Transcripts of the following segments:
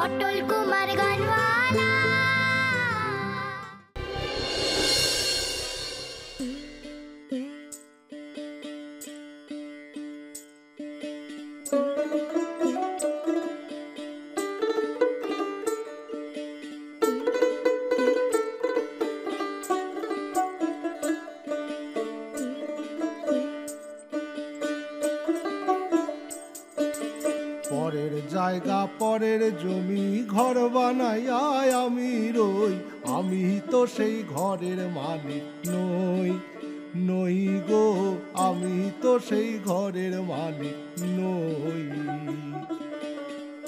অটল কুমার গানওয়ালা। পরের জায়গা পরের জমি ঘর বানাইয়া আমি রই, আমি তো সেই ঘরের মালিক নই, নই গো আমি তো সেই ঘরের মালিক নই।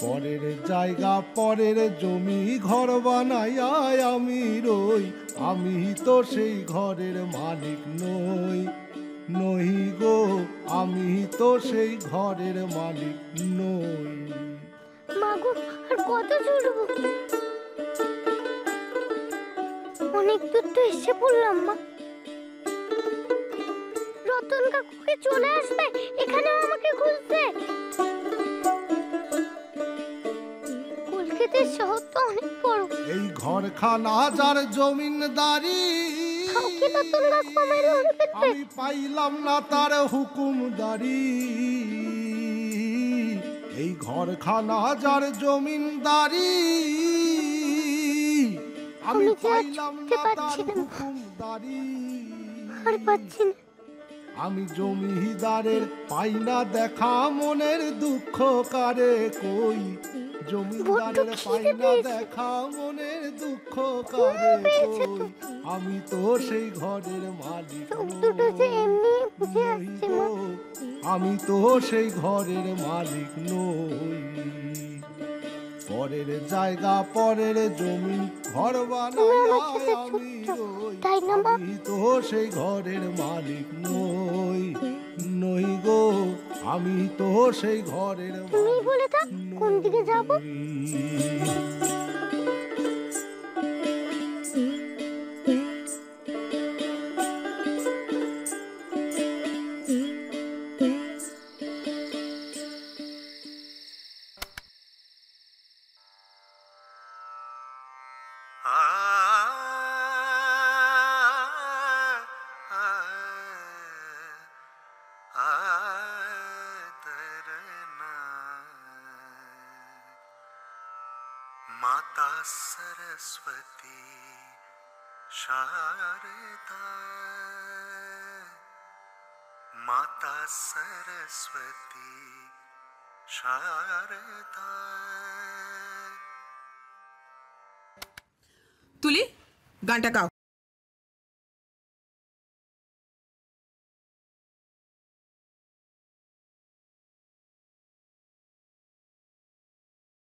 পরের জায়গা পরের জমি ঘর বানাইয়া আমি রই, আমি তো সেই ঘরের মালিক নই, নই গো আমি তো সেই ঘরের মালিক নই। মাগো আর কত চড়বো? অনেক দূর তো এসে পড়লাম মা। রতন কাকুকে চলে আসবে, এখানেও আমাকে খুঁজছে। কলকাতার শহর তো অনেক বড়। এই ঘরখানা যার জমিনদারি, রতন কাকু আমায় ধরবে। আমি পাইলাম না তার হুকুমদারি। এই ঘরখানা যার জমিনদারি, আমি পাইলাম না তার হুকুমদারি। আর পাচ্ছি না। আমি জমিদারের পাই না দেখা, মনের দুঃখ কারে কই। জমিদারের পাই না দেখা, মনের দুঃখ কারে কই। আমি তো সেই ঘরের মালিক নই গো, আমি তো সেই ঘরের মালিক নই। পরের জায়গা পরের জমি ঘর বানাইয়া আমি রই, আমি তো সেই ঘরের মালিক নই, নই গো আমি তো সেই ঘরের মালিক নই। কোন দিকে যাব? माता सरस्वती शारदा, माता सरस्वती शारदा। তুলি গানটা গাও।